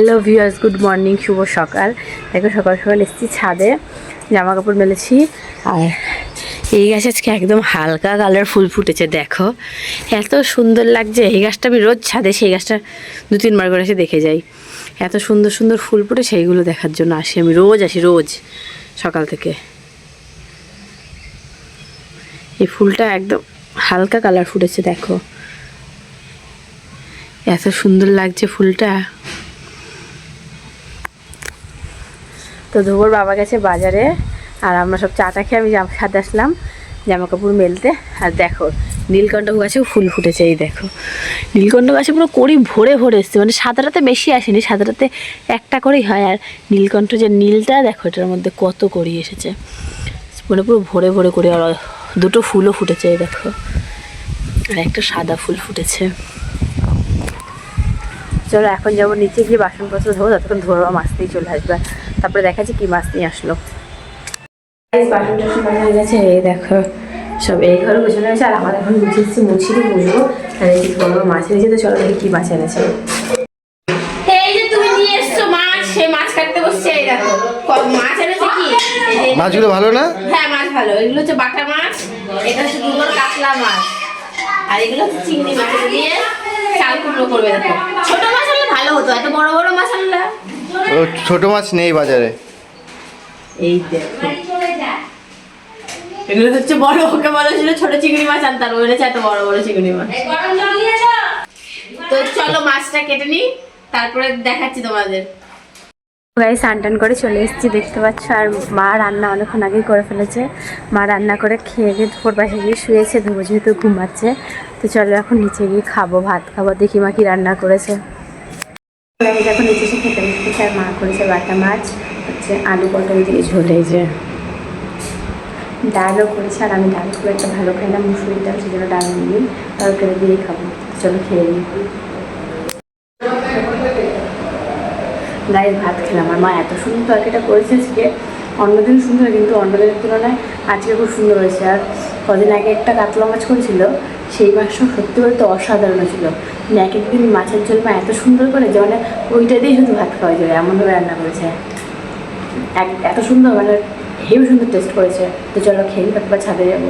Hello viewers, good morning, শুভ সকাল। দেখো সকাল সকাল এসেছি ছাদে, জামা কাপড় মেলেছি। আর এই গাছ আজকে একদম হালকা কালার ফুল ফুটেছে, দেখো এত সুন্দর লাগছে। এই গাছটা আমি রোজ ছাদে, সেই গাছটা 2-3 বার করে এসে দেখে যাই। এত সুন্দর সুন্দর ফুল ফুটে, সেইগুলো দেখার জন্য আসি আমি, রোজ আসি, রোজ সকাল থেকে। এই ফুলটা একদম হালকা কালার ফুটেছে, দেখো এত সুন্দর লাগছে ফুলটা। তো ধুবোর বাবা গেছে বাজারে, আর আমরা সব চাটা খেয়ে আমি ছাদে আসলাম জামা কাপড় মেলতে। আর দেখো নীলকণ্ঠ গাছেও ফুল ফুটেছে, এই দেখো নীলকণ্ঠ গাছে পুরো কড়ি ভরে ভরে এসছে, মানে সাদাটাতে বেশি আসেনি, সাদাটাতে একটা করেই হয়। আর নীলকণ্ঠ যে নীলটা দেখো, এটার মধ্যে কত কড়ি এসেছে, মানে পুরো ভরে ভরে করে। আর দুটো ফুলও ফুটেছে, এই দেখো, আর একটা সাদা ফুল ফুটেছে। চলো এখন যাবো নিচে গিয়ে বাসনপত্র ধোবো, ততক্ষণ ধোয়া মাছ দিয়ে চলে আসবে। তারপরে দেখা যাচ্ছে কি মাছ নিয়ে আসলো। বাসন টাসন মাজা হয়ে গেছে, এই দেখো সব এই ঘরে গোছানো হয়েছে। আর আমার এখন মুছেছি, মুছিয়ে মুছবো। আর এই বড় বড় মাছ এনেছে, তো চলো দেখি কি মাছ এনেছে। এই যে তুমি নিয়ে এসছো মাছ, সেই মাছ কাটতে বসছে। এই দেখো মাছ এনেছে কি, মাছগুলো ভালো না? হ্যাঁ মাছ ভালো। এগুলো হচ্ছে বাটা মাছ, এটা হচ্ছে দুপুর কাতলা মাছ, আর এগুলো হচ্ছে চিংড়ি মাছ। এটা দিয়ে চাল কুমড়ো করবে। দেখো ছোট মাছ হলে ভালো হতো, এত বড় বড় মাছ আনলে। ছোট মাছ নেই বাজারে। এই দেখো এগুলো হচ্ছে বড়, ওকে বলা ছিল ছোট চিংড়ি মাছ আনতে, আর বলেছে এত বড় বড় চিংড়ি মাছ। তো চলো মাছটা কেটে নি, তারপরে দেখাচ্ছি তোমাদের। গাই স্নান টান করে চলে এসেছি, দেখতে পাচ্ছ। আর মা রান্না অনেকক্ষণ আগেই করে ফেলেছে। মা রান্না করে খেয়ে গিয়ে দুপুর পাশে গিয়ে শুয়েছে, ধুবো যেহেতু ঘুমাচ্ছে। তো চলো এখন নিচে গিয়ে খাবো, ভাত খাবো, দেখি মা কি রান্না করেছে। আমি যখন নিচে এসে খেতে বসেছি, আর মা করেছে বাটা মাছ, হচ্ছে আলু পটল দিয়ে ঝোলে, যে ডালও করেছে। আর আমি ডাল খুব একটা ভালো খাই না, মুসুরির ডাল, সেই জন্য ডাল নিয়ে তরকারি দিয়েই খাবো। চলো খেয়ে নিই। গায়ে ভাত খেলাম, আর মা এত সুন্দর তরকারিটা করেছে আজকে। অন্যদিন সুন্দর, কিন্তু অন্যদিনের তুলনায় আজকে খুব সুন্দর হয়েছে। আর কদিন আগে একটা কাতলা মাছ করেছিল, সেই মাছটা সত্যি বলতে অসাধারণ ছিল। মানে এক একদিন মাছের ঝোল মা এত সুন্দর করে, যে মানে ওইটা দিয়েই শুধু ভাত খাওয়া যাবে এমনভাবে রান্না করেছে। এত সুন্দর, মানে হেবি সুন্দর টেস্ট করেছে। তো চলো খেয়ে তারপর ছাদে যাবো।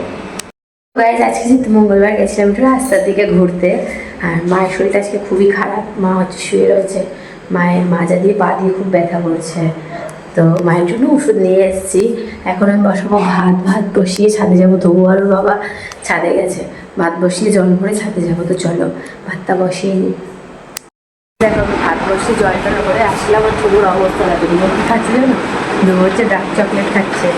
গাইজ আজকে যেহেতু মঙ্গলবার, গেছিলাম একটু রাস্তার দিকে ঘুরতে। আর মায়ের শরীরটা আজকে খুবই খারাপ, মা হচ্ছে শুয়ে রয়েছে। মায়ের মাজা দিয়ে পা দিয়ে খুব ব্যথা করছে, তো মায়ের জন্য ওষুধ নিয়ে এসেছি। এখন আমি বসাবো ভাত বসিয়ে ছাদে যাবো। ধোবো আর বাবা ছাদে গেছে, ভাত বসিয়ে জল ভরে ছাদে যাবো। তো চলো ভাতটা বসিয়ে নিই। দেখো আমি ভাত বসিয়ে জলটা করে আসলাম, আর ধুবোর অবস্থা লাগে। ধুবো কি খাচ্ছে জানো? ধুবো হচ্ছে ডার্ক চকলেট খাচ্ছে।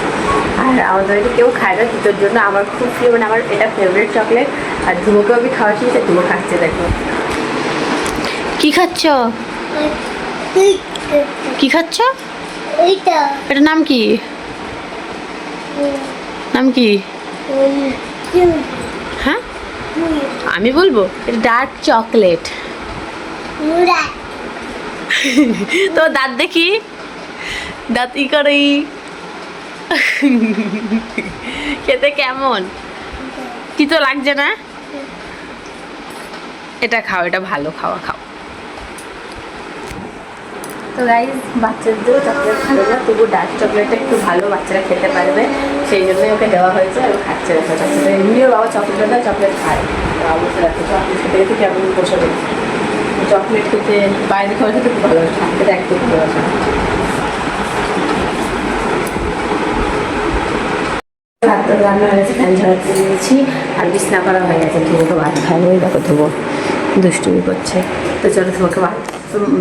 আর আমাদের বাড়িতে কেউ খায় না, দুটোর জন্য আমার খুব প্রিয়, মানে আমার এটা ফেভারিট চকলেট। আর ধুবোকেও আমি খাওয়াচ্ছি, এটা ধুবো খাচ্ছে। দেখো কি খাচ্ছ, কি খাচ্ছ? এটার নাম কি, নাম কি? হ্যাঁ আমি বলবো, এটা ডার্ক চকলেট। তো দাঁত দেখি, দাঁত ই করে, খেতে কেমন, কি তো লাগছে না? এটা খাও, এটা ভালো, খাওয়া খাও। তো গাইজ বাচ্চাদের চকলেট ভালো না, তবু ডার্ক চকলেটটা একটু ভালো, বাচ্চারা খেতে পারবে, সেই জন্যই ওকে দেওয়া হয়েছে। আর খাচ্ছে, দেখো চকলেট। এমনিও বাবা চকলেট না, চকলেট খায়, অবশ্যই রাখে। চকলেট খেতে খেতে কেমন বসে রয়েছে। চকলেট খেতে বাইরে খাওয়া খেতে খুব ভালোবাসে, খেতে একটু ভালোবাসে। ভাত তো রান্না হয়ে গেছে, ফ্যান ঝাড়াতে দিয়েছি, আর বিছনা করা হয়ে গেছে। ধুবোকে ভাত খাবো, ওই দেখো ধুবো দুষ্টুমি করছে। তো চলো তোমাকে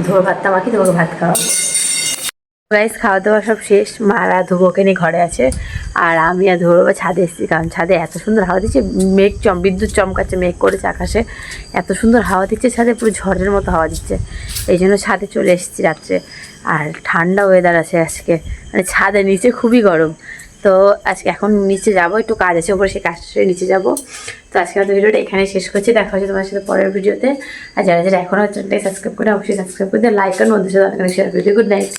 ধোবো ভাতটা মাখি, তোমাকে ভাত খাওয়া। গাইস খাওয়া দাওয়া সব শেষ, মারা ধুবোকে নিয়ে ঘরে আছে, আর আমি আর ধুবো ছাদে এসেছি। কারণ ছাদে এত সুন্দর হাওয়া দিচ্ছে, বিদ্যুৎ চমকাচ্ছে, মেঘ করেছে আকাশে, এত সুন্দর হাওয়া দিচ্ছে ছাদে, পুরো ঝড়ের মতো হাওয়া দিচ্ছে। এই জন্য ছাদে চলে এসেছি রাত্রে। আর ঠান্ডা ওয়েদার আছে আজকে, মানে ছাদে নিচে খুবই গরম। তো আজকে এখন নিচে যাবো, একটু কাজ আছে ওপরে, সেই কাজ নিচে যাবো। তো আজকে আমাদের ভিডিওটা এখানে শেষ করছি, দেখা হচ্ছে তোমার সাথে পরের ভিডিওতে। আর যারা যারা এখনও চ্যানেলটাকে সাবস্ক্রাইব করে, অবশ্যই সাবস্ক্রাইব করে দিয়ে লাইক আর বন্ধুদের সাথে অনেক শেয়ার করে দিও। Good night.